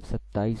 27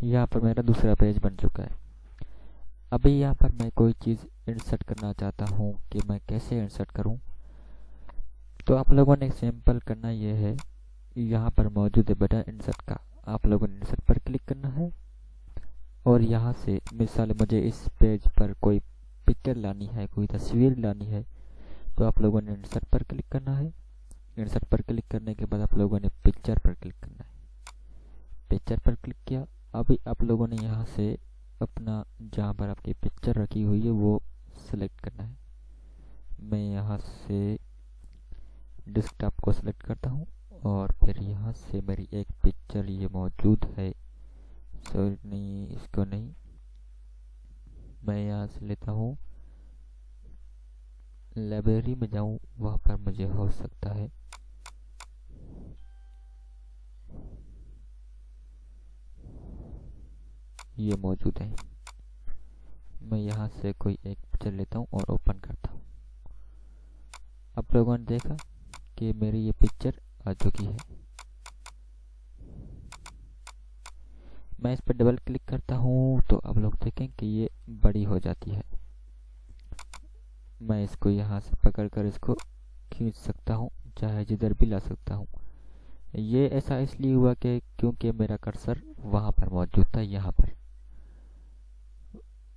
यहाँ पर मेरा दूसरा पेज बन चुका है। अभी यहाँ पर मैं कोई चीज़ इंसर्ट करना चाहता हूँ कि मैं कैसे इंसर्ट करूँ। तो आप लोगों ने सिंपल करना ये है, यहाँ पर मौजूद है बटन इंसर्ट का, आप लोगों ने इंसर्ट पर क्लिक करना है और यहाँ से मिसाल मुझे इस पेज पर कोई पिक्चर लानी है, कोई तस्वीर लानी है, तो आप लोगों ने इंसर्ट पर क्लिक करना है। इंसर्ट पर क्लिक करने के बाद आप लोगों ने पिक्चर पर क्लिक करना है। पिक्चर पर क्लिक किया। अभी आप लोगों ने यहाँ से अपना जहाँ पर आपकी पिक्चर रखी हुई है वो सिलेक्ट करना है। मैं यहाँ से डेस्कटॉप को सिलेक्ट करता हूँ और फिर यहाँ से मेरी एक पिक्चर ये मौजूद है, सॉरी नहीं, इसको नहीं, मैं यहाँ से लेता हूँ, लाइब्रेरी में जाऊँ, वहाँ पर मुझे हो सकता है ये मौजूद है। मैं यहाँ से कोई एक पिक्चर लेता हूँ और ओपन करता हूँ। आप लोगों ने देखा कि मेरी ये पिक्चर आ चुकी है। मैं इस पर डबल क्लिक करता हूँ तो आप लोग देखें कि ये बड़ी हो जाती है। मैं इसको यहाँ से पकड़कर इसको खींच सकता हूँ, चाहे जिधर भी ला सकता हूँ। ये ऐसा इसलिए हुआ कि क्योंकि मेरा कर्सर वहाँ पर मौजूद था, यहाँ पर,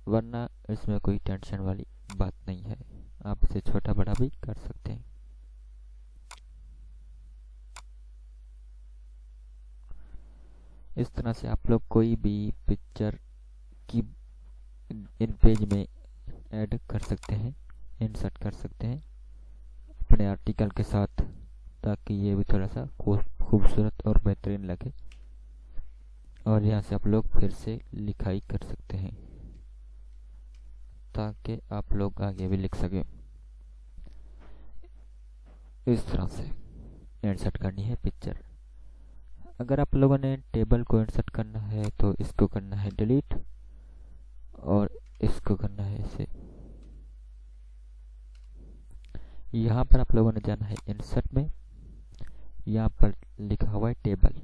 वरना इसमें कोई टेंशन वाली बात नहीं है। आप इसे छोटा बड़ा भी कर सकते हैं। इस तरह से आप लोग कोई भी पिक्चर की इन पेज में ऐड कर सकते हैं, इंसर्ट कर सकते हैं अपने आर्टिकल के साथ, ताकि ये भी थोड़ा सा खूबसूरत और बेहतरीन लगे। और यहाँ से आप लोग फिर से लिखाई कर सकते हैं ताकि आप लोग आगे भी लिख सकें। इस तरह से इंसर्ट करनी है पिक्चर। अगर आप लोगों ने टेबल को इंसर्ट करना है तो इसको करना है डिलीट और इसको करना है इसे। यहाँ पर आप लोगों ने जाना है इंसर्ट में, यहाँ पर लिखा हुआ है टेबल,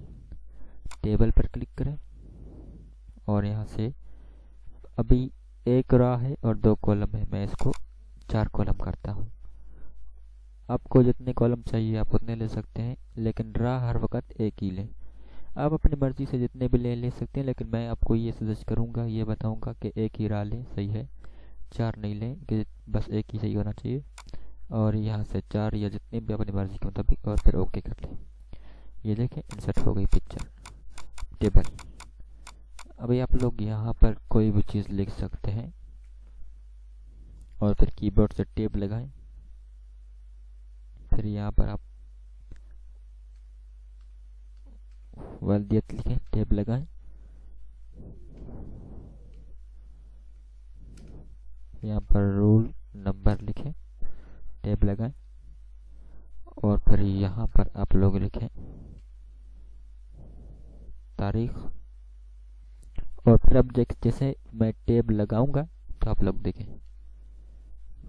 टेबल पर क्लिक करें और यहाँ से अभी एक रो है और 2 कॉलम है, मैं इसको 4 कॉलम करता हूँ। आपको जितने कॉलम चाहिए आप उतने ले सकते हैं, लेकिन रा हर वक्त एक ही लें। आप अपनी मर्जी से जितने भी ले सकते हैं, लेकिन मैं आपको ये सजेस्ट करूँगा, ये बताऊँगा कि एक ही रा लें, सही है, 4 नहीं लें, कि बस एक ही सही होना चाहिए। और यहाँ से 4 या जितने भी अपनी मर्जी के मुताबिक, और फिर ओके कर लें। ये देखें इंसर्ट हो गई पिक्चर टेबल। अभी आप लोग यहाँ पर कोई भी चीज़ लिख सकते हैं और फिर कीबोर्ड से टेब लगाएं। फिर यहाँ पर आप वल्दियत लिखें, टेब लगाएं। यहाँ पर रूल नंबर लिखें, टेब लगाएं। और फिर यहाँ पर आप लोग लिखें तारीख। और फिर अब जैसे मैं टेब लगाऊंगा तो आप लोग देखें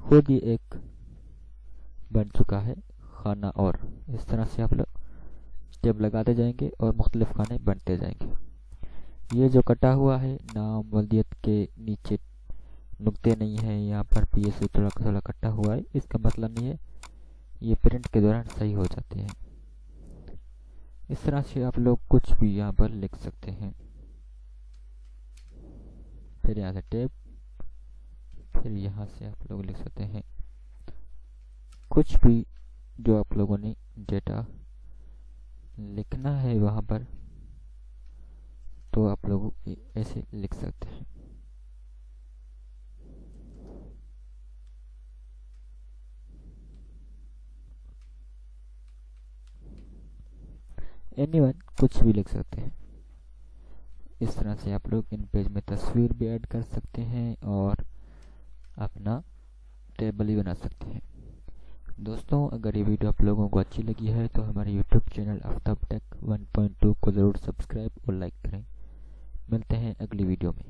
खुद ही एक बन चुका है खाना। और इस तरह से आप लोग टेब लगाते जाएंगे और मुख्तलिफ खाने बनते जाएंगे। ये जो कटा हुआ है नाम वल्दियत के नीचे नुक्ते नहीं है, यहाँ पर भी ये थोड़ा थोड़ा कटा हुआ है, इसका मतलब नहीं है, ये प्रिंट के दौरान सही हो जाते हैं। इस तरह से आप लोग कुछ भी यहाँ पर लिख सकते हैं। फिर यहाँ से टेब, फिर यहाँ से आप लोग लिख सकते हैं कुछ भी जो आप लोगों ने डेटा लिखना है वहाँ पर, तो आप लोग ऐसे लिख सकते हैं। एनीवन कुछ भी लिख सकते हैं। इस तरह से आप लोग इन पेज में तस्वीर भी ऐड कर सकते हैं और अपना टेबल ही बना सकते हैं। दोस्तों, अगर ये वीडियो आप लोगों को अच्छी लगी है तो हमारे यूट्यूब चैनल आफ्ताब टेक 1.2 को ज़रूर सब्सक्राइब और लाइक करें। मिलते हैं अगली वीडियो में।